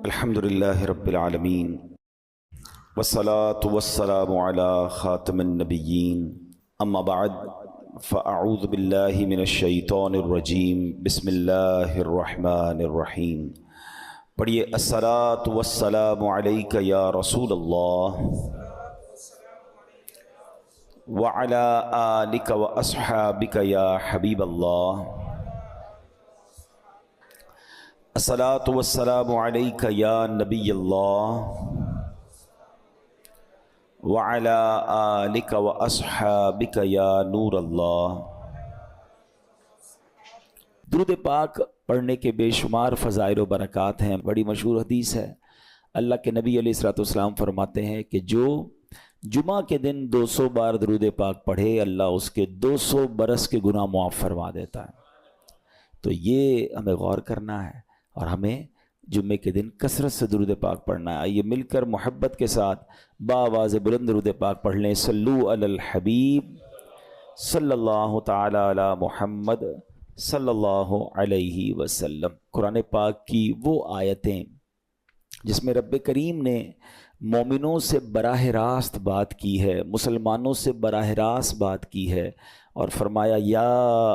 الحمدللہ رب العالمین والصلاة والسلام علی خاتم النبیین اما بعد فاعوذ باللہ من الشیطان الرجیم بسم اللہ الرحمن الرحیم۔ پڑھیے الصلاة والسلام علیک یا رسول اللہ وعلی آلک واصحابک یا حبیب اللہ۔ الصلاة والسلام علیک یا نبی اللہ وعلی آلک واصحابک یا نور اللہ۔ درود پاک پڑھنے کے بے شمار فضائل و برکات ہیں۔ بڑی مشہور حدیث ہے، اللہ کے نبی علیہ الصلوۃ والسلام فرماتے ہیں کہ جو جمعہ کے دن 200 بار درود پاک پڑھے، اللہ اس کے 200 برس کے گناہ معاف فرما دیتا ہے۔ تو یہ ہمیں غور کرنا ہے اور ہمیں جمعے کے دن کثرت سے درود پاک پڑھنا ہے۔ آئیے مل کر محبت کے ساتھ بآواز بلند درود پاک پڑھ لیں۔ صلو علی الحبیب صلی اللہ تعالی علی محمد صلی اللہ علیہ وسلم۔ قرآن پاک کی وہ آیتیں جس میں رب کریم نے مومنوں سے براہ راست بات کی ہے، مسلمانوں سے براہ راست بات کی ہے اور فرمایا یا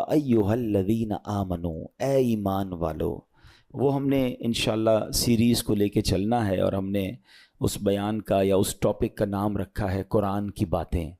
ایھا الذین آمنو، اے ایمان والو۔ وہ ہم نے انشاءاللہ سیریز کو لے کے چلنا ہے اور ہم نے اس بیان کا یا اس ٹاپک کا نام رکھا ہے قرآن کی باتیں۔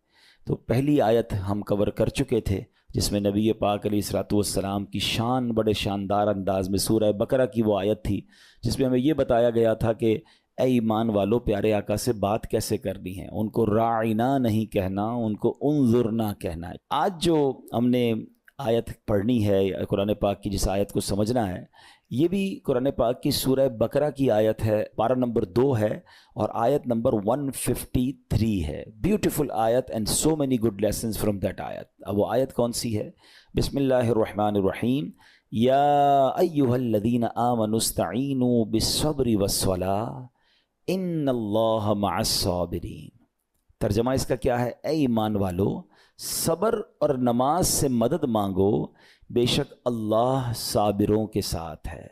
تو پہلی آیت ہم کور کر چکے تھے جس میں نبی پاک علیہ الصلوۃ والسلام کی شان بڑے شاندار انداز میں سورہ بقرہ کی وہ آیت تھی جس میں ہمیں یہ بتایا گیا تھا کہ اے ایمان والو، پیارے آقا سے بات کیسے کرنی ہے، ان کو راعنا نہیں کہنا، ان کو انظرنا کہنا ہے۔ آج جو ہم نے آیت پڑھنی ہے قرآن پاک کی، جس آیت کو سمجھنا ہے، یہ بھی قرآن پاک کی سورہ بقرہ کی آیت ہے، پارہ نمبر 2 ہے اور آیت نمبر 153 ہے۔ بیوٹیفل آیت and so many good lessons from that آیت۔ اب وہ آیت کون سی ہے؟ بسم اللہ الرحمن الرحیم۔ یا ایھا الذین آمنوا استعینوا بالصبر والصلاۃ ان اللہ مع الصابرین۔ ترجمہ اس کا کیا ہے؟ اے ایمان والو، صبر اور نماز سے مدد مانگو، بے شک اللہ صابروں کے ساتھ ہے۔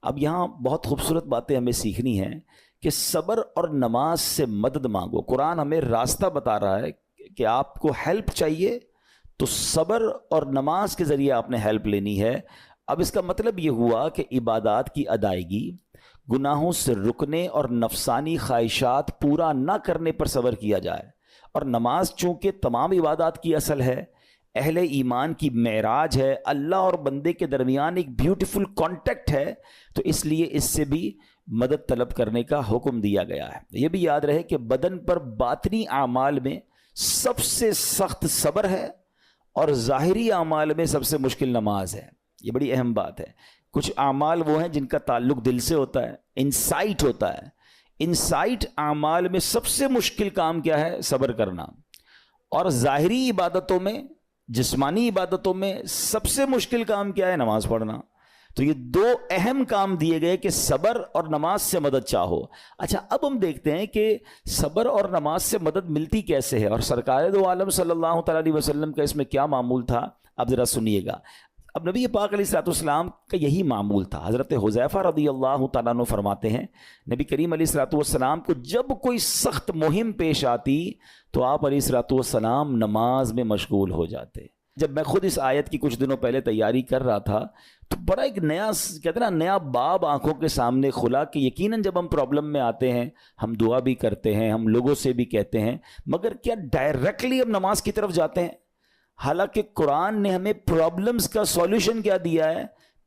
اب یہاں بہت خوبصورت باتیں ہمیں سیکھنی ہیں کہ صبر اور نماز سے مدد مانگو۔ قرآن ہمیں راستہ بتا رہا ہے کہ آپ کو ہیلپ چاہیے تو صبر اور نماز کے ذریعے آپ نے ہیلپ لینی ہے۔ اب اس کا مطلب یہ ہوا کہ عبادات کی ادائیگی، گناہوں سے رکنے اور نفسانی خواہشات پورا نہ کرنے پر صبر کیا جائے، اور نماز چونکہ تمام عبادات کی اصل ہے، اہل ایمان کی معراج ہے، اللہ اور بندے کے درمیان ایک بیوٹیفل کانٹیکٹ ہے، تو اس لیے اس سے بھی مدد طلب کرنے کا حکم دیا گیا ہے۔ یہ بھی یاد رہے کہ بدن پر باطنی اعمال میں سب سے سخت صبر ہے اور ظاہری اعمال میں سب سے مشکل نماز ہے۔ یہ بڑی اہم بات ہے۔ کچھ اعمال وہ ہیں جن کا تعلق دل سے ہوتا ہے، انسائٹ ہوتا ہے۔ انسائٹ اعمال میں سب سے مشکل کام کیا ہے؟ صبر کرنا۔ اور ظاہری عبادتوں میں، جسمانی عبادتوں میں سب سے مشکل کام کیا ہے؟ نماز پڑھنا۔ تو یہ 2 اہم کام دیے گئے کہ صبر اور نماز سے مدد چاہو۔ اچھا، اب ہم دیکھتے ہیں کہ صبر اور نماز سے مدد ملتی کیسے ہے، اور سرکار دو عالم صلی اللہ تعالیٰ علیہ وسلم کا اس میں کیا معمول تھا، اب ذرا سنیے گا۔ اب نبی پاک علیہ الصلوۃ والسلام کا یہی معمول تھا۔ حضرت حذیفہ رضی اللہ تعالیٰ عنہ فرماتے ہیں نبی کریم علیہ الصلوۃ والسلام کو جب کوئی سخت مہم پیش آتی تو آپ علیہ الصلوۃ والسلام نماز میں مشغول ہو جاتے۔ جب میں خود اس آیت کی کچھ دنوں پہلے تیاری کر رہا تھا تو بڑا ایک نیا، کہتے ہیں نا، نیا باب آنکھوں کے سامنے کھلا کہ یقیناً جب ہم پرابلم میں آتے ہیں ہم دعا بھی کرتے ہیں، ہم لوگوں سے بھی کہتے ہیں، مگر کیا ڈائریکٹلی ہم نماز کی طرف جاتے ہیں؟ حالانکہ قرآن نے ہمیں پرابلمز کا سولوشن کیا دیا ہے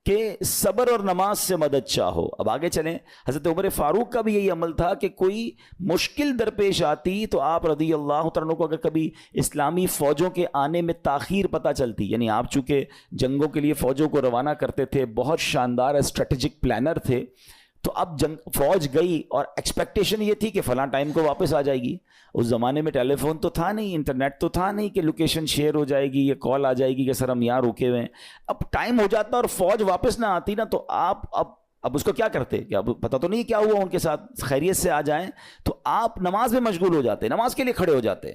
کہ صبر اور نماز سے مدد چاہو۔ اب آگے چلیں، حضرت عمر فاروق کا بھی یہی عمل تھا کہ کوئی مشکل درپیش آتی تو آپ رضی اللہ تعالیٰ کو، اگر کبھی اسلامی فوجوں کے آنے میں تاخیر پتہ چلتی، یعنی آپ چونکہ جنگوں کے لیے فوجوں کو روانہ کرتے تھے، بہت شاندار اسٹریٹجک پلانر تھے، تو اب فوج گئی اور ایکسپیکٹیشن یہ تھی کہ فلاں ٹائم کو واپس آ جائے گی۔ اس زمانے میں ٹیلی فون تو تھا نہیں، انٹرنیٹ تو تھا نہیں کہ لوکیشن شیئر ہو جائے گی یا کال آ جائے گی کہ سر ہم یہاں رکے ہوئے ہیں۔ اب ٹائم ہو جاتا اور فوج واپس نہ آتی نا، تو آپ اب اس کو کیا کرتے کہ اب پتہ تو نہیں کیا ہوا ان کے ساتھ، خیریت سے آ جائیں، تو آپ نماز میں مشغول ہو جاتے، نماز کے لیے کھڑے ہو جاتے۔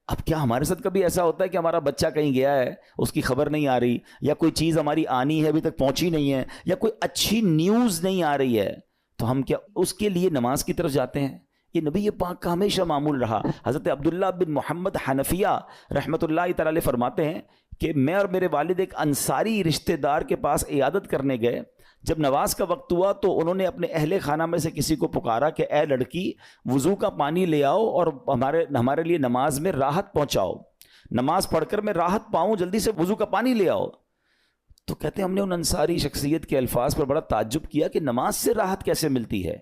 اب کیا ہمارے ساتھ کبھی ایسا ہوتا ہے کہ ہمارا بچہ کہیں گیا ہے، اس کی خبر نہیں آ رہی، یا کوئی چیز ہماری آنی ہے ابھی تک پہنچی نہیں ہے، یا کوئی اچھی نیوز نہیں آ رہی ہے، تو ہم کیا اس کے لیے نماز کی طرف جاتے ہیں؟ یہ نبی پاک کا ہمیشہ معمول رہا. حضرت عبداللہ بن محمد حنفیہ رحمۃ اللہ تعالی علیہ فرماتے ہیں کہ میں اور میرے والد ایک انصاری رشتہ دار کے پاس عیادت کرنے گئے. جب نماز کا وقت ہوا تو انہوں نے اپنے اہل خانہ میں سے کسی کو پکارا کہ اے لڑکی وضو کا پانی لے آؤ اور ہمارے لیے نماز میں راحت پہنچاؤ, نماز پڑھ کر میں راحت پاؤں, جلدی سے وضو کا پانی لے آؤ. تو کہتے ہیں ہم نے ان انصاری شخصیت کے الفاظ پر بڑا تعجب کیا کہ نماز سے راحت کیسے ملتی ہے.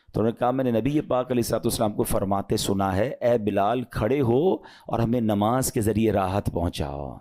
تو انہوں نے کہا میں نے نبی پاک علیہ الصلوۃ والسلام کو فرماتے سنا ہے, اے بلال کھڑے ہو اور ہمیں نماز کے ذریعے راحت پہنچاؤ.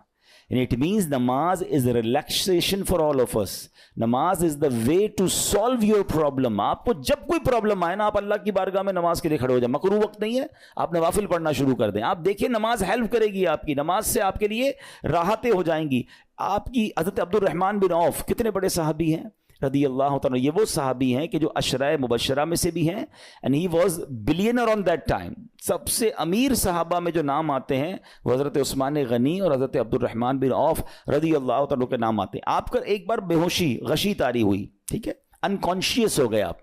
And it means namaz is a relaxation for all of us. نماز is the way to solve your problem. آپ کو جب کوئی پرابلم آئے نا, آپ اللہ کی بارگاہ میں نماز کے لیے کھڑے ہو جائیں. مکروہ وقت نہیں ہے, آپ نوافل پڑھنا شروع کر دیں. آپ دیکھیں نماز ہیلپ کرے گی آپ کی, نماز سے آپ کے لیے راحتیں ہو جائیں گی. آپ کی حضرت عبد الرحمن بن عوف کتنے بڑے صحابی ہیں رضی اللہ تعالیٰ. یہ وہ صحابی ہیں کہ جو عشرہ مبشرہ میں سے بھی ہیں, and he was billionaire on that time. سب سے امیر صحابہ میں جو نام آتے ہیں وہ حضرت عثمان غنی اور حضرت عبد الرحمن بن عوف رضی اللہ تعالیٰ کے نام آتے ہیں. آپ کا ایک بار بے ہوشی غشی طاری ہوئی, ٹھیک ہے, انکانشیس ہو گئے آپ.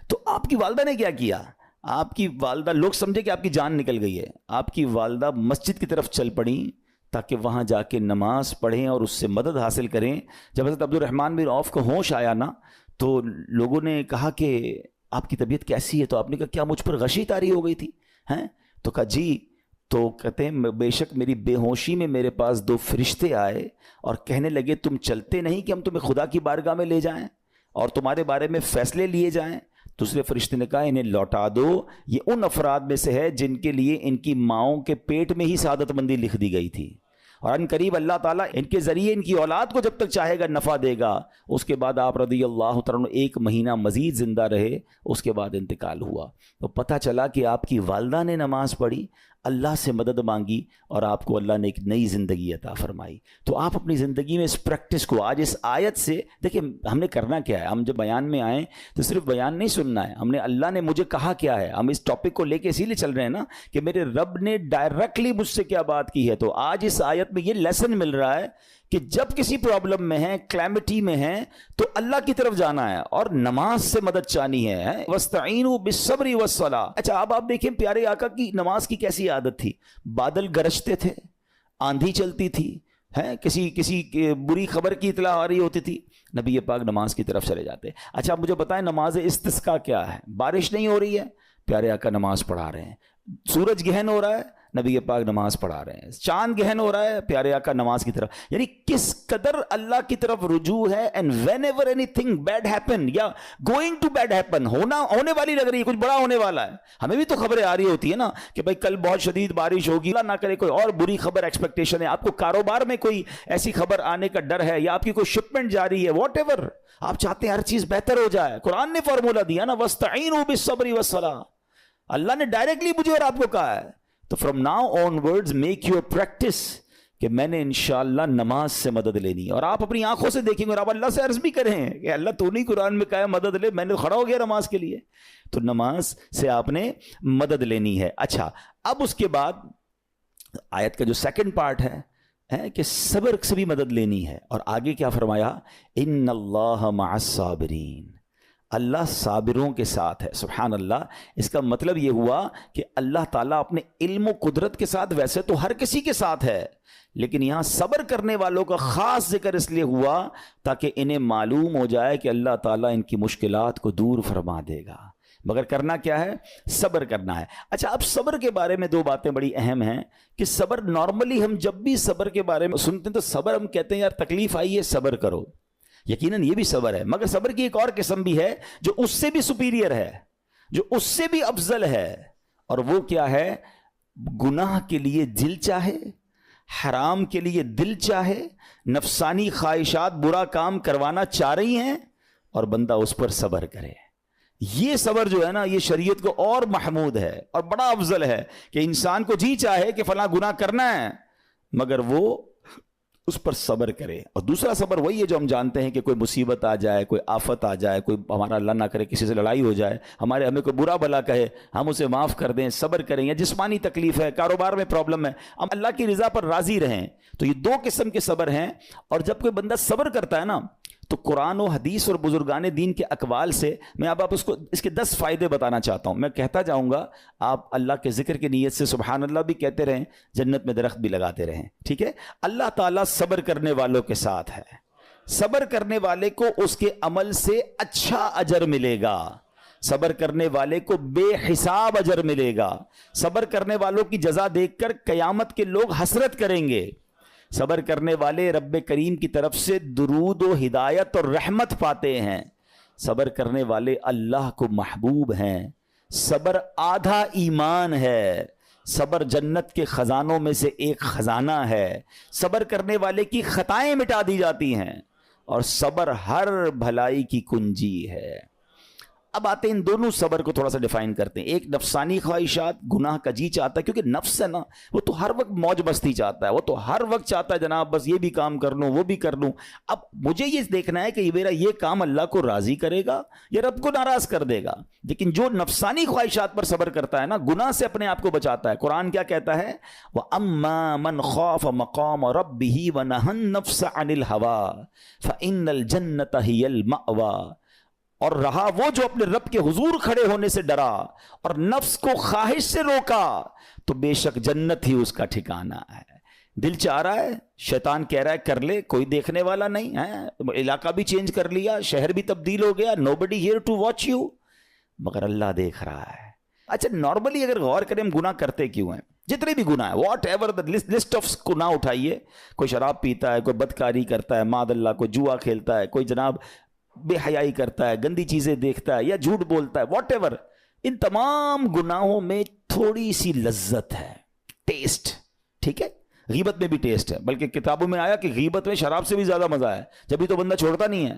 تو آپ کی والدہ نے کیا کیا؟ آپ کی والدہ, لوگ سمجھے کہ آپ کی جان نکل گئی ہے, آپ کی والدہ مسجد کی طرف چل پڑیں تاکہ وہاں جا کے نماز پڑھیں اور اس سے مدد حاصل کریں. جب حضرت عبد الرحمن بن عوف کو ہوش آیا نا تو لوگوں نے کہا کہ آپ کی طبیعت کیسی ہے؟ تو آپ نے کہا کیا مجھ پر غشی طاری ہو گئی تھی ہیں؟ تو کہا جی. تو کہتے ہیں بے شک میری بے ہوشی میں میرے پاس 2 فرشتے آئے اور کہنے لگے تم چلتے نہیں کہ ہم تمہیں خدا کی بارگاہ میں لے جائیں اور تمہارے بارے میں فیصلے لیے جائیں. دوسرے فرشتے نے کہا انہیں لوٹا دو, یہ ان افراد میں سے ہے جن کے لیے ان کی ماؤں کے پیٹ میں ہی سعادت مندی لکھ دی گئی تھی, اور ان قریب اللہ تعالیٰ ان کے ذریعے ان کی اولاد کو جب تک چاہے گا نفع دے گا. اس کے بعد آپ رضی اللہ تعالیٰ 1 مہینہ مزید زندہ رہے, اس کے بعد انتقال ہوا. تو پتہ چلا کہ آپ کی والدہ نے نماز پڑھی, اللہ سے مدد مانگی اور آپ کو اللہ نے ایک نئی زندگی عطا فرمائی. تو آپ اپنی زندگی میں اس پریکٹس کو آج اس آیت سے دیکھیں. ہم نے کرنا کیا ہے؟ ہم جب بیان میں آئیں تو صرف بیان نہیں سننا ہے, ہم نے اللہ نے مجھے کہا کیا ہے. ہم اس ٹاپک کو لے کے اسی لیے چل رہے ہیں نا کہ میرے رب نے ڈائریکٹلی مجھ سے کیا بات کی ہے. تو آج اس آیت میں یہ لیسن مل رہا ہے کہ جب کسی پرابلم میں ہیں, کلیمٹی میں ہیں, تو اللہ کی طرف جانا ہے اور نماز سے مدد چاہنی ہے. وَاسْتَعِينُوا بِالصَّبْرِ وَالصَّلَاةِ. اچھا اب آپ دیکھیں پیارے آقا کی نماز کی کیسی عادت تھی. بادل گرجتے تھے, آندھی چلتی تھی, کسی بری خبر کی اطلاع آ رہی ہوتی تھی, نبی پاک نماز کی طرف چلے جاتے. اچھا اب مجھے بتائیں نماز استسقاء کیا ہے؟ بارش نہیں ہو رہی ہے, پیارے آقا نماز پڑھا رہے ہیں. سورج گہن ہو رہا ہے, نبی پاک نماز پڑھا رہے ہیں. چاند گہن ہو رہا ہے, پیارے آقا نماز کی طرف. یعنی کس قدر اللہ کی طرف رجوع ہے. And whenever anything bad happen یا گوئنگ ٹو بیڈ ہیپن, ہونے والی لگ رہی ہے, کچھ بڑا ہونے والا ہے, ہمیں بھی تو خبریں آ رہی ہوتی ہے نا کہ بھائی کل بہت شدید بارش ہوگی, اللہ نہ کرے کوئی اور بری خبر ایکسپیکٹیشن ہے, آپ کو کاروبار میں کوئی ایسی خبر آنے کا ڈر ہے, یا آپ کی کوئی شپمنٹ جاری ہے, واٹ ایور آپ چاہتے ہیں ہر چیز بہتر ہو جائے. قرآن نے فارمولا دیا نا, وَاسْتَعِينُوا بِالصَّبْرِ وَالصَّلَاةِ. اللہ نے ڈائریکٹلی مجھے اور آپ کو کہا ہے. تو from now on words make your practice کہ میں نے انشاءاللہ نماز سے مدد لینی ہے. اور آپ اپنی آنکھوں سے دیکھیں گے اور آپ اللہ سے عرض بھی کریں کہ اللہ تو نہیں قرآن میں کہا ہے مدد لے, میں نے کھڑا ہو گیا نماز کے لیے. تو نماز سے آپ نے مدد لینی ہے. اچھا اب اس کے بعد آیت کا جو سیکنڈ پارٹ ہے کہ صبر سے بھی مدد لینی ہے. اور آگے کیا فرمایا؟ ان اللہ مع الصابرین, اللہ صابروں کے ساتھ ہے. سبحان اللہ. اس کا مطلب یہ ہوا کہ اللہ تعالیٰ اپنے علم و قدرت کے ساتھ ویسے تو ہر کسی کے ساتھ ہے, لیکن یہاں صبر کرنے والوں کا خاص ذکر اس لیے ہوا تاکہ انہیں معلوم ہو جائے کہ اللہ تعالیٰ ان کی مشکلات کو دور فرما دے گا. مگر کرنا کیا ہے؟ صبر کرنا ہے. اچھا اب صبر کے بارے میں 2 باتیں بڑی اہم ہیں کہ صبر نارملی ہم جب بھی صبر کے بارے میں سنتے ہیں تو صبر ہم کہتے ہیں یار تکلیف آئی ہے صبر کرو, یقیناً یہ بھی صبر ہے, مگر صبر کی ایک اور قسم بھی ہے جو اس سے بھی سپیریئر ہے, جو اس سے بھی افضل ہے. اور وہ کیا ہے؟ گناہ کے لیے دل چاہے, حرام کے لیے دل چاہے, نفسانی خواہشات برا کام کروانا چاہ رہی ہیں اور بندہ اس پر صبر کرے. یہ صبر جو ہے نا یہ شریعت کو اور محمود ہے اور بڑا افضل ہے کہ انسان کو جی چاہے کہ فلاں گناہ کرنا ہے مگر وہ اس پر صبر کرے. اور دوسرا صبر وہی ہے جو ہم جانتے ہیں کہ کوئی مصیبت آ جائے, کوئی آفت آ جائے, کوئی ہمارا اللہ نہ کرے کسی سے لڑائی ہو جائے, ہمیں کوئی برا بھلا کہے, ہم اسے معاف کر دیں, صبر کریں. یا جسمانی تکلیف ہے, کاروبار میں پرابلم ہے, ہم اللہ کی رضا پر راضی رہیں. تو یہ 2 قسم کے صبر ہیں. اور جب کوئی بندہ صبر کرتا ہے نا تو قرآن و حدیث اور بزرگان دین کے اقوال سے میں اب آپ اس کے 10 فائدے بتانا چاہتا ہوں. میں کہتا جاؤں گا, آپ اللہ کے ذکر کی نیت سے سبحان اللہ بھی کہتے رہیں, جنت میں درخت بھی لگاتے رہیں. ٹھیک ہے. اللہ تعالیٰ صبر کرنے والوں کے ساتھ ہے. صبر کرنے والے کو اس کے عمل سے اچھا اجر ملے گا, صبر کرنے والے کو بے حساب اجر ملے گا. صبر کرنے والوں کی جزا دیکھ کر قیامت کے لوگ حسرت کریں گے. صبر کرنے والے رب کریم کی طرف سے درود و ہدایت اور رحمت پاتے ہیں. صبر کرنے والے اللہ کو محبوب ہیں. صبر آدھا ایمان ہے. صبر جنت کے خزانوں میں سے ایک خزانہ ہے. صبر کرنے والے کی خطائیں مٹا دی جاتی ہیں, اور صبر ہر بھلائی کی کنجی ہے. اب آتے ہیں ان دونوں صبر کو تھوڑا سا ڈیفائن کرتے ہیں. ایک نفسانی خواہشات, گناہ کا جی چاہتا ہے, کیونکہ نفس ہے نا, وہ تو ہر وقت موج مستی چاہتا ہے, وہ تو ہر وقت چاہتا ہے جناب بس یہ بھی کام کر لوں وہ بھی کر لوں. اب مجھے یہ دیکھنا ہے کہ میرا یہ کام اللہ کو راضی کرے گا یا رب کو ناراض کر دے گا. لیکن جو نفسانی خواہشات پر صبر کرتا ہے نا, گناہ سے اپنے آپ کو بچاتا ہے. قرآن کیا کہتا ہے؟ وَأَمَّا مَنْ خَافَ مَقَامَ رَبِّهِ وَنَهَى النَّفْسَ عَنِ الْهَوَىٰ فَإِنَّ الْجَنَّةَ هِيَ الْمَأْوَىٰ. اور رہا وہ جو اپنے رب کے حضور کھڑے ہونے سے ڈرا اور نفس کو خواہش سے روکا, تو بے شک جنت ہی اس کا ٹھکانہ ہے. دل چاہ رہا ہے, شیطان کہہ رہا ہے کر لے, کوئی دیکھنے والا نہیں ہے, علاقہ بھی چینج کر لیا, شہر بھی تبدیل ہو گیا, nobody here to watch you, مگر اللہ دیکھ رہا ہے. اچھا نارملی اگر غور کریں ہم گناہ کرتے کیوں ہیں؟ جتنے بھی گناہ ہیں, what ever the list of گناہ اٹھائیے, کوئی شراب پیتا ہے, کوئی بدکاری کرتا ہے, معاذ اللہ کوئی جوا کھیلتا ہے, کوئی جناب بے حیائی کرتا ہے, گندی چیزیں دیکھتا ہے یا جھوٹ بولتا ہے, واٹ ایور, ان تمام گناہوں میں تھوڑی سی لذت ہے, ٹیسٹ. ٹھیک ہے, غیبت میں بھی ٹیسٹ ہے, بلکہ کتابوں میں آیا کہ غیبت میں شراب سے بھی زیادہ مزہ ہے, جبھی تو بندہ چھوڑتا نہیں ہے.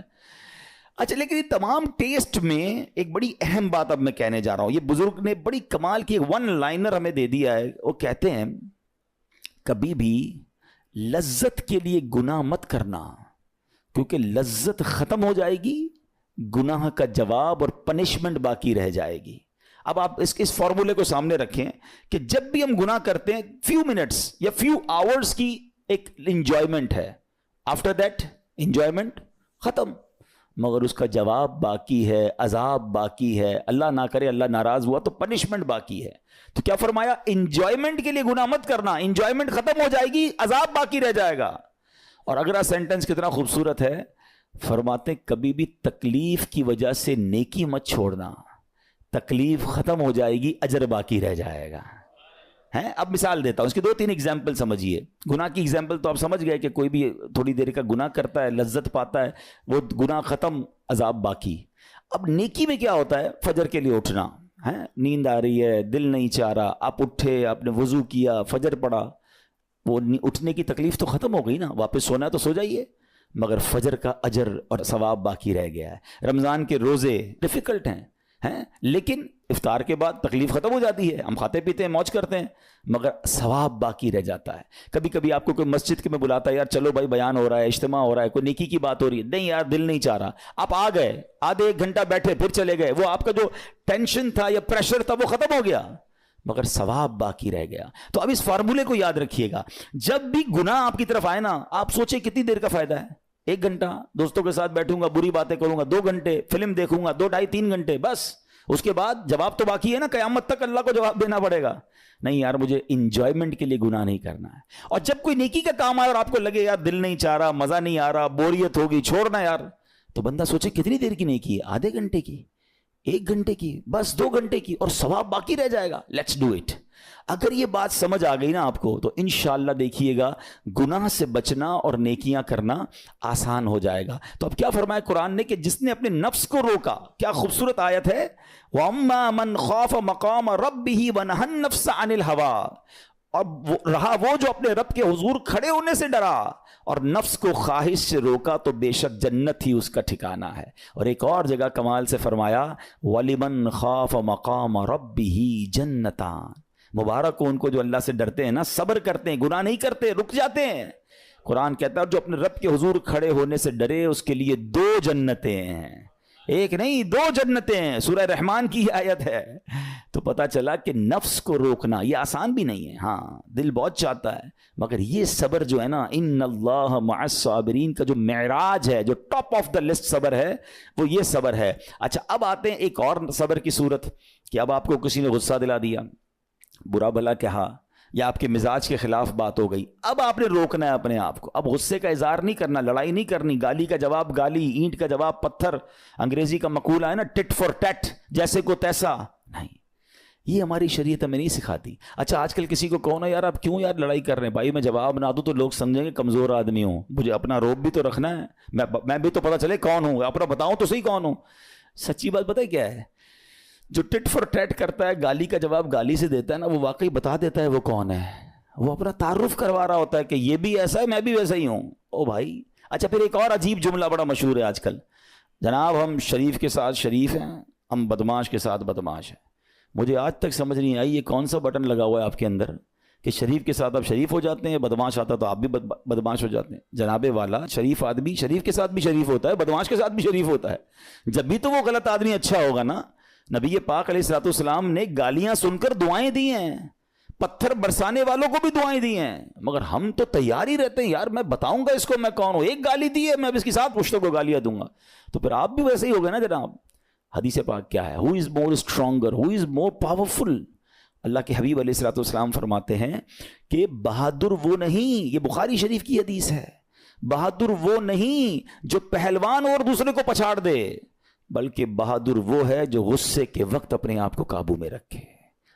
اچھا لیکن یہ تمام ٹیسٹ میں ایک بڑی اہم بات اب میں کہنے جا رہا ہوں. یہ بزرگ نے بڑی کمال کی ایک ون لائنر ہمیں دے دیا ہے. وہ کہتے ہیں کبھی بھی لذت کے لیے گناہ مت کرنا, کیونکہ لذت ختم ہو جائے گی, گناہ کا جواب اور پنشمنٹ باقی رہ جائے گی. اب آپ اس فارمولے کو سامنے رکھیں کہ جب بھی ہم گناہ کرتے ہیں فیو منٹس یا فیو آورز کی ایک انجوائمنٹ ہے, آفٹر دیٹ انجوائمنٹ ختم, مگر اس کا جواب باقی ہے, عذاب باقی ہے, اللہ نہ کرے اللہ ناراض ہوا تو پنشمنٹ باقی ہے. تو کیا فرمایا؟ انجوائمنٹ کے لیے گناہ مت کرنا, انجوائمنٹ ختم ہو جائے گی, عذاب باقی رہ جائے گا. اور اگلا سینٹنس کتنا خوبصورت ہے, فرماتے کبھی بھی تکلیف کی وجہ سے نیکی مت چھوڑنا, تکلیف ختم ہو جائے گی, اجر باقی رہ جائے گا. ہیں اب مثال دیتا ہوں, اس کی 2-3 ایگزامپل سمجھیے. گناہ کی ایگزامپل تو آپ سمجھ گئے کہ کوئی بھی تھوڑی دیر کا گناہ کرتا ہے, لذت پاتا ہے, وہ گناہ ختم, عذاب باقی. اب نیکی میں کیا ہوتا ہے؟ فجر کے لیے اٹھنا ہے, نیند آ رہی ہے, دل نہیں چاہ رہا, آپ اٹھے, آپ نے وضو کیا, فجر پڑھا, وہ اٹھنے کی تکلیف تو ختم ہو گئی نا, واپس سونا ہے تو سو جائیے, مگر فجر کا اجر اور ثواب باقی رہ گیا ہے. رمضان کے روزے ڈیفیکلٹ ہیں, لیکن افطار کے بعد تکلیف ختم ہو جاتی ہے, ہم کھاتے پیتے ہیں, موج کرتے ہیں, مگر ثواب باقی رہ جاتا ہے. کبھی کبھی آپ کو کوئی مسجد کے میں بلاتا ہے, یار چلو بھائی بیان ہو رہا ہے, اجتماع ہو رہا ہے, کوئی نیکی کی بات ہو رہی ہے, نہیں یار دل نہیں چاہ رہا, آپ آ گئے, آدھے 1 گھنٹہ بیٹھے, پھر چلے گئے, وہ آپ کا جو ٹینشن تھا یا پریشر تھا وہ ختم ہو گیا, مگر ثواب باقی رہ گیا. تو اب اس فارمولے کو یاد رکھیے گا, جب بھی گناہ آپ کی طرف آئے نا, آپ سوچیں کتنی دیر کا فائدہ ہے. 1 گھنٹہ دوستوں کے ساتھ بیٹھوں گا, بری باتیں کروں گا, 2 گھنٹے فلم دیکھوں گا, 2 ڈھائی 3 گھنٹے, بس اس کے بعد جواب تو باقی ہے نا, قیامت تک اللہ کو جواب دینا پڑے گا. نہیں یار مجھے انجوائمنٹ کے لیے گناہ نہیں کرنا ہے. اور جب کوئی نیکی کا کام آئے اور آپ کو لگے یار دل نہیں چاہ رہا, مزہ نہیں آ رہا, بوریت ہوگی, چھوڑنا یار, تو بندہ سوچے کتنی دیر کی نیکی ہے, آدھے گھنٹے کی, 1 گھنٹے کی, بس 2 گھنٹے کی, اور ثواب باقی رہ جائے گا. Let's do it. اگر یہ بات سمجھ آ گئی نا آپ کو, تو انشاءاللہ دیکھیے گا گناہ سے بچنا اور نیکیاں کرنا آسان ہو جائے گا. تو اب کیا فرمایا قرآن نے کہ جس نے اپنے نفس کو روکا, کیا خوبصورت آیت ہے, وَأَمَّا مَنْ خَافَ مَقَامَ رَبِّهِ وَنَهَى النَّفْسَ عَنِ الْهَوَىٰ, اور رہا وہ جو اپنے رب کے حضور کھڑے ہونے سے ڈرا اور نفس کو خواہش سے روکا, تو بے شک جنت ہی اس کا ٹھکانہ ہے. اور ایک اور جگہ کمال سے فرمایا, وَلِمَنْ خَافَ مَقَامَ رَبِّهِ جَنَّتَانِ, مبارک ہو ان کو جو اللہ سے ڈرتے ہیں نا, صبر کرتے ہیں, گناہ نہیں کرتے, رک جاتے ہیں. قرآن کہتا ہے جو اپنے رب کے حضور کھڑے ہونے سے ڈرے, اس کے لیے 2 جنتیں ہیں, 1 نہیں 2 جنتیں ہیں. سورہ رحمان کی آیت ہے. تو پتہ چلا کہ نفس کو روکنا یہ آسان بھی نہیں ہے. ہاں دل بہت چاہتا ہے, مگر یہ صبر جو ہے نا, ان اللہ مع الصابرین کا جو معراج ہے, جو ٹاپ آف دا لسٹ صبر ہے, وہ یہ صبر ہے. اچھا اب آتے ہیں ایک اور صبر کی صورت کہ اب آپ کو کسی نے غصہ دلا دیا, برا بھلا کہا, یا آپ کے مزاج کے خلاف بات ہو گئی, اب آپ نے روکنا ہے اپنے آپ کو. اب غصے کا اظہار نہیں کرنا, لڑائی نہیں کرنی, گالی کا جواب گالی, اینٹ کا جواب پتھر, انگریزی کا مقولہ ہے نا ٹٹ فار ٹیٹ, جیسے کو تیسا نہیں. یہ ہماری شریعت ہمیں نہیں سکھاتی. اچھا آج کل کسی کو کہو نا یار آپ کیوں یار لڑائی کر رہے ہیں, بھائی میں جواب نہ دوں تو لوگ سمجھیں گے کمزور آدمی ہوں, مجھے اپنا روب بھی تو رکھنا ہے, میں بھی تو پتہ چلے کون ہوں, اپنا بتاؤں تو صحیح کون ہوں. سچی بات پتہ ہے کیا ہے, جو ٹٹ فار ٹیٹ کرتا ہے, گالی کا جواب گالی سے دیتا ہے نا, وہ واقعی بتا دیتا ہے وہ کون ہے. وہ اپنا تعارف کروا رہا ہوتا ہے کہ یہ بھی ایسا ہے, میں بھی ویسا ہی ہوں. او بھائی. اچھا پھر ایک اور عجیب جملہ بڑا مشہور ہے آج کل, جناب ہم شریف کے ساتھ شریف ہیں, ہم بدماش کے ساتھ بدماش ہیں. مجھے آج تک سمجھ نہیں آئی یہ کون سا بٹن لگا ہوا ہے آپ کے اندر کہ شریف کے ساتھ آپ شریف ہو جاتے ہیں, بدماش آتا تو آپ بھی بدماش ہو جاتے ہیں. جناب والا, شریف آدمی شریف کے ساتھ بھی شریف ہوتا ہے, بدماش کے ساتھ بھی شریف ہوتا ہے. جب بھی تو وہ غلط آدمی اچھا ہوگا نا. نبی پاک علیہ الصلوۃ والسلام نے گالیاں سن کر دعائیں دی ہیں, پتھر برسانے والوں کو بھی دعائیں دی ہیں, مگر ہم تو تیار ہی رہتے ہیں یار میں بتاؤں گا اس کو میں کون ہوں, ایک گالی دی ہے میں اس کے ساتھ پشتوں کو گالیاں دوں گا. تو پھر آپ بھی ویسے ہی ہو گئے نا جناب. حدیث پاک کیا ہے, ہو از مور اسٹرانگر, ہو از مور پاورفل. اللہ کے حبیب علیہ الصلوۃ والسلام فرماتے ہیں کہ بہادر وہ نہیں, یہ بخاری شریف کی حدیث ہے, بہادر وہ نہیں جو پہلوان اور دوسرے کو پچھاڑ دے, بلکہ بہادر وہ ہے جو غصے کے وقت اپنے آپ کو قابو میں رکھے.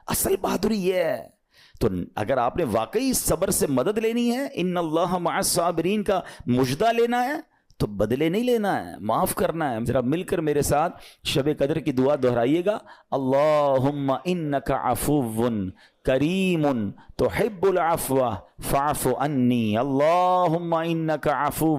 اصل بہادری یہ ہے. تو اگر آپ نے واقعی صبر سے مدد لینی ہے, ان اللہ مع الصابرین کا مجدہ لینا ہے, تو بدلے نہیں لینا ہے, معاف کرنا ہے. ذرا مل کر میرے ساتھ شب قدر کی دعا دہرائیے گا, اللہم انک عفو کریم تحب العفو فاعف عنی. اللہم انک عفو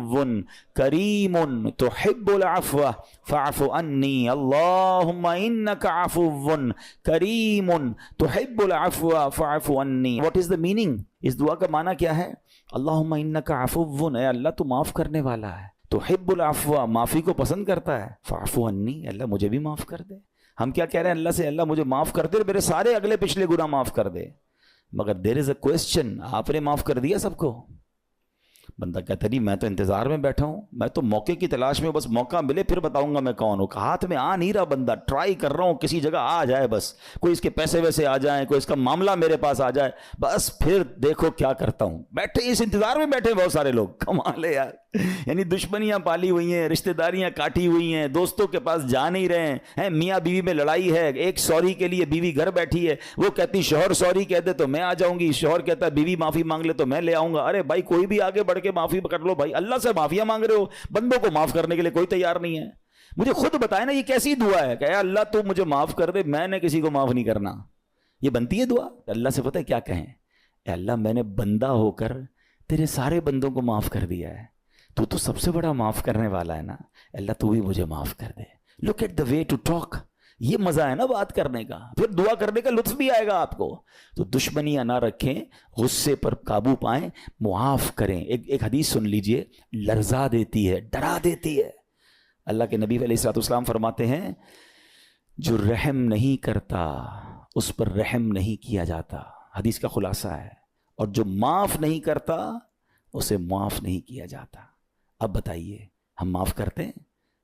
کریم تحب العفو فاعف عنی. اللہم انک عفو کریم تحب العفو فاعف عنی. واٹ از دا میننگ, اس دعا کا معنی کیا ہے؟ اللہم انک عفو, اے اللہ تو معاف کرنے والا ہے, تحب العفو, معافی کو پسند کرتا ہے, فاعف عنی, اللہ مجھے بھی معاف کر دے. ہم کیا کہہ رہے ہیں اللہ سے, اللہ مجھے معاف کر دے, میرے سارے اگلے پچھلے گناہ معاف کر دے. مگر دیر از اے کوسچن, آپ نے معاف کر دیا سب کو؟ بندہ کہتا نہیں میں تو انتظار میں بیٹھا ہوں, میں تو موقع کی تلاش میں, بس موقع ملے پھر بتاؤں گا میں کون ہوں. ہاتھ میں آ نہیں رہا بندہ, ٹرائی کر رہا ہوں کسی جگہ آ جائے, بس کوئی اس کے پیسے ویسے آ جائیں, کوئی اس کا معاملہ میرے پاس آ جائے, بس پھر دیکھو کیا کرتا ہوں. بیٹھے اس انتظار میں بیٹھے بہت سارے لوگ, کمال ہے یار. یعنی دشمنیاں پالی ہوئی ہیں, رشتہ داریاں کاٹی ہوئی ہیں, دوستوں کے پاس جا نہیں رہے ہیں, میاں بیوی میں لڑائی ہے, ایک سوری کے لیے بیوی گھر بیٹھی ہے, وہ کہتی شوہر سوری کہہ دے تو میں آ جاؤں گی, شوہر کہتا ہے بیوی معافی مانگ لے تو میں لے آؤں گا. ارے بھائی کوئی بھی آگے بڑھ کے معافی کر لو بھائی, اللہ سے معافیاں مانگ رہے ہو, بندوں کو معاف کرنے کے لیے کوئی تیار نہیں ہے. مجھے خود بتائے نا یہ کیسی دعا ہے کہ اے اللہ تو مجھے معاف کر دے, میں نے کسی کو معاف نہیں کرنا. یہ بنتی ہے دعا؟ اللہ سے پتہ ہے کیا کہیں, اے اللہ میں نے بندہ ہو کر تیرے سارے بندوں کو معاف کر دیا ہے, تو سب سے بڑا معاف کرنے والا ہے نا, اللہ تو بھی مجھے معاف کر دے. Look at the way to talk, یہ مزہ ہے نا بات کرنے کا, پھر دعا کرنے کا لطف بھی آئے گا آپ کو. تو دشمنیاں نہ رکھیں, غصے پر قابو پائیں, معاف کریں. ایک حدیث سن لیجئے, لرزا دیتی ہے, ڈرا دیتی ہے. اللہ کے نبی علیہ الصلوۃ والسلام فرماتے ہیں جو رحم نہیں کرتا اس پر رحم نہیں کیا جاتا. حدیث کا خلاصہ ہے. اور جو معاف نہیں کرتا اسے معاف نہیں کیا جاتا. اب بتائیے ہم معاف کرتے ہیں,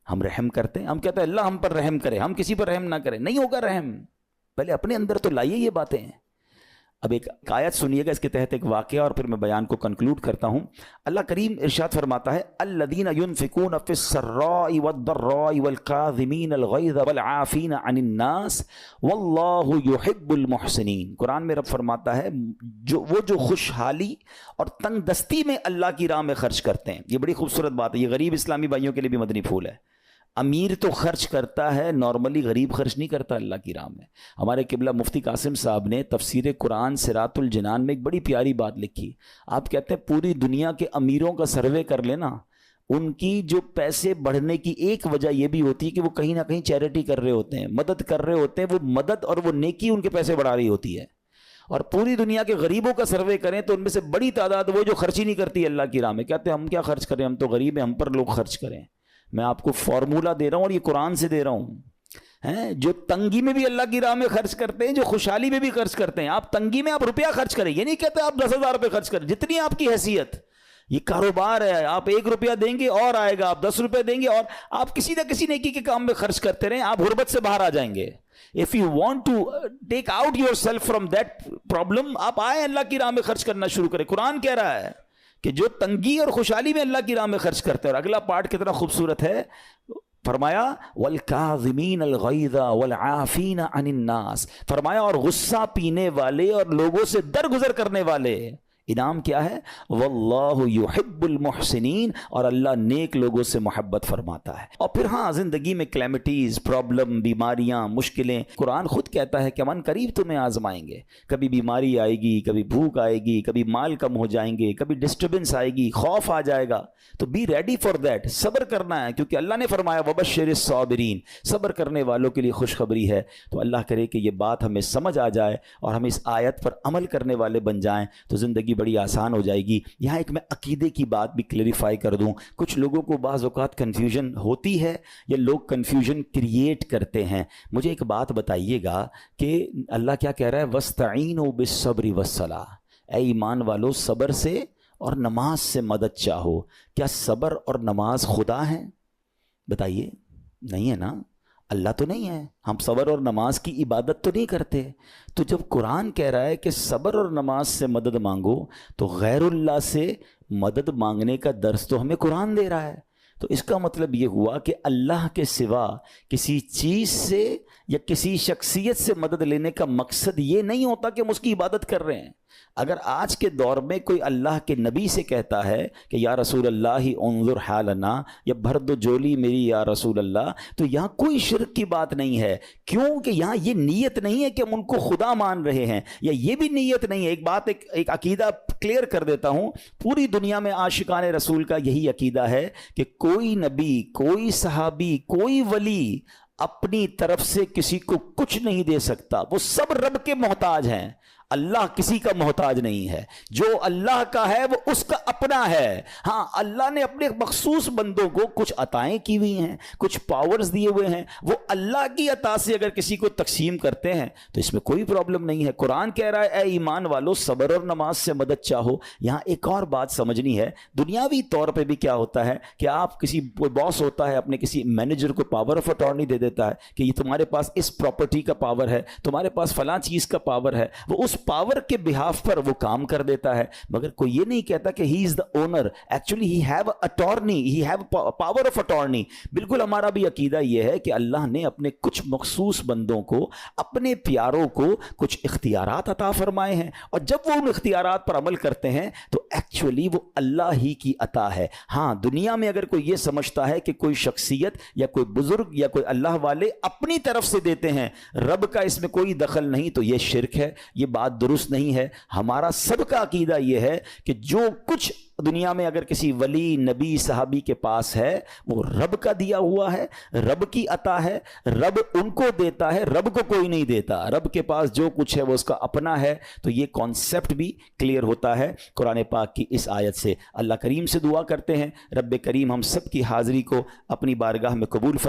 ہم رحم کرتے ہیں؟ ہم کہتے ہیں اللہ ہم پر رحم کرے, ہم کسی پر رحم نہ کریں. نہیں ہوگا رحم, پہلے اپنے اندر تو لائیے یہ باتیں. اب ایک آیت سنیے گا, اس کے تحت ایک واقعہ, اور پھر میں بیان کو کنکلوڈ کرتا ہوں. اللہ کریم ارشاد فرماتا ہے الذین ينفقون فی السراء والضراء والکاظمین الغیظ والعافین عن الناس واللہ یحب المحسنین. قرآن میں رب فرماتا ہے وہ جو خوشحالی اور تنگ دستی میں اللہ کی راہ میں خرچ کرتے ہیں. یہ بڑی خوبصورت بات ہے, یہ غریب اسلامی بھائیوں کے لیے بھی مدنی پھول ہے. امیر تو خرچ کرتا ہے, نارملی غریب خرچ نہیں کرتا اللہ کی راہ میں. ہمارے قبلہ مفتی قاسم صاحب نے تفسیر قرآن صراط الجنان میں ایک بڑی پیاری بات لکھی. آپ کہتے ہیں پوری دنیا کے امیروں کا سروے کر لینا, ان کی جو پیسے بڑھنے کی ایک وجہ یہ بھی ہوتی ہے کہ وہ کہیں نہ کہیں چیریٹی کر رہے ہوتے ہیں, مدد کر رہے ہوتے ہیں. وہ مدد اور وہ نیکی ان کے پیسے بڑھا رہی ہوتی ہے. اور پوری دنیا کے غریبوں کا سروے کریں تو ان میں سے بڑی تعداد وہ جو خرچ ہی نہیں کرتی اللہ کی راہ میں. کہتے ہیں ہم کیا خرچ کریں, ہم تو غریب ہیں, ہم پر لوگ خرچ کریں. میں آپ کو فارمولہ دے رہا ہوں, اور یہ قرآن سے دے رہا ہوں. ہیں جو تنگی میں بھی اللہ کی راہ میں خرچ کرتے ہیں, جو خوشحالی میں بھی خرچ کرتے ہیں. آپ تنگی میں آپ روپیہ خرچ کریں, یہ نہیں کہتے آپ 10,000 روپے خرچ کریں, جتنی آپ کی حیثیت. یہ کاروبار ہے, آپ 1 روپیہ دیں گے اور آئے گا, آپ 10 روپے دیں گے اور آپ کسی نہ کسی نیکی کے کام میں خرچ کرتے رہیں, آپ غربت سے باہر آ جائیں گے. If you want to take out yourself from that problem, آپ آئیں اللہ کی راہ میں خرچ کرنا شروع کریں. قرآن کہہ رہا ہے کہ جو تنگی اور خوشحالی میں اللہ کی راہ میں خرچ کرتے ہیں. اور اگلا پارٹ کتنا خوبصورت ہے, فرمایا وَالْكَاظِمِينَ الْغَيْظَ وَالْعَافِينَ عَنِ النَّاسِ, فرمایا اور غصہ پینے والے اور لوگوں سے درگزر کرنے والے. انعام کیا ہے, واللہ یحب المحسنین, اور اللہ نیک لوگوں سے محبت فرماتا ہے. اور پھر ہاں زندگی میں کلیمٹیز, پرابلم, بیماریاں, مشکلیں, قرآن خود کہتا ہے کہ من قریب تمہیں آزمائیں گے. کبھی بیماری آئے گی, کبھی بھوک آئے گی, کبھی مال کم ہو جائیں گے, کبھی ڈسٹربنس آئے گی, خوف آ جائے گا. تو بی ریڈی فار دیٹ, صبر کرنا ہے, کیونکہ اللہ نے فرمایا وبشر الصابرین, صبر کرنے والوں کے لیے خوشخبری ہے. تو اللہ کرے کہ یہ بات ہمیں سمجھ آ جائے اور ہم اس آیت پر عمل کرنے والے بن جائیں, تو زندگی بڑی آسان ہو جائے گی. یہاں ایک میں عقیدے کی بات بھی کلیریفائی کر دوں. کچھ لوگوں کو بعض اوقات کنفیوژن ہوتی ہے یا لوگ کنفیوژن کریٹ کرتے ہیں. مجھے ایک بات بتائیے گا کہ اللہ کیا کہہ رہا ہے, وَاسْتَعِينُوا بِالصَّبْرِ وَالصَّلَاةِ, اے ایمان والو صبر سے اور نماز سے مدد چاہو. کیا صبر اور نماز خدا ہیں؟ بتائیے, نہیں ہے نا, اللہ تو نہیں ہے. ہم صبر اور نماز کی عبادت تو نہیں کرتے. تو جب قرآن کہہ رہا ہے کہ صبر اور نماز سے مدد مانگو, تو غیر اللہ سے مدد مانگنے کا درس تو ہمیں قرآن دے رہا ہے. تو اس کا مطلب یہ ہوا کہ اللہ کے سوا کسی چیز سے یا کسی شخصیت سے مدد لینے کا مقصد یہ نہیں ہوتا کہ ہم اس کی عبادت کر رہے ہیں. اگر آج کے دور میں کوئی اللہ کے نبی سے کہتا ہے کہ یا رسول اللہ انظر حالنا, یا بھر دو جولی میری یا رسول اللہ, تو یہاں کوئی شرک کی بات نہیں ہے. کیوں کہ یہاں یہ نیت نہیں ہے کہ ہم ان کو خدا مان رہے ہیں, یا یہ بھی نیت نہیں ہے. ایک عقیدہ کلیئر کر دیتا ہوں, پوری دنیا میں عاشقان رسول کا یہی عقیدہ ہے کہ کوئی نبی, کوئی صحابی, کوئی ولی اپنی طرف سے کسی کو کچھ نہیں دے سکتا. وہ سب رب کے محتاج ہیں. اللہ کسی کا محتاج نہیں ہے. جو اللہ کا ہے وہ اس کا اپنا ہے. ہاں اللہ نے اپنے مخصوص بندوں کو کچھ عطائیں کی ہوئی ہیں, کچھ پاورز دیے ہوئے ہیں, وہ اللہ کی عطا سے اگر کسی کو تقسیم کرتے ہیں تو اس میں کوئی پرابلم نہیں ہے. قرآن کہہ رہا ہے اے ایمان والو صبر اور نماز سے مدد چاہو. یہاں ایک اور بات سمجھنی ہے, دنیاوی طور پہ بھی کیا ہوتا ہے کہ آپ کوئی باس ہوتا ہے, اپنے کسی مینیجر کو پاور آف اٹارنی دے دیتا ہے کہ یہ تمہارے پاس اس پراپرٹی کا پاور ہے, تمہارے پاس فلاں چیز کا پاور ہے. وہ اس پاور کے بہاف پر وہ کام کر دیتا ہے, مگر کوئی یہ نہیں کہتا کہ he is the owner. Actually he have attorney, he have power of attorney. بالکل ہمارا بھی عقیدہ یہ ہے کہ اللہ نے اپنے کچھ مخصوص بندوں کو, اپنے پیاروں کو کچھ اختیارات عطا فرمائے ہیں, اور جب وہ ان اختیارات پر عمل کرتے ہیں تو ایکچولی وہ اللہ ہی کی عطا ہے. ہاں دنیا میں اگر کوئی یہ سمجھتا ہے کہ کوئی شخصیت یا کوئی بزرگ یا کوئی اللہ والے اپنی طرف سے دیتے ہیں, رب کا اس میں کوئی دخل نہیں, تو یہ شرک ہے, یہ بات درست نہیں ہے. ہمارا سب کا عقیدہ یہ ہے کہ جو کچھ دنیا میں اگر کسی ولی, نبی, صحابی کے پاس ہے وہ رب کا دیا ہوا ہے, رب کی عطا ہے, رب ان کو دیتا ہے, رب کو کوئی نہیں دیتا. رب کے پاس جو کچھ ہے وہ اس کا اپنا ہے. تو یہ کانسیپٹ بھی کلیئر ہوتا ہے قرآن پاک کی اس آیت سے. اللہ کریم سے دعا کرتے ہیں رب کریم ہم سب کی حاضری کو اپنی بارگاہ میں قبول فرمائے.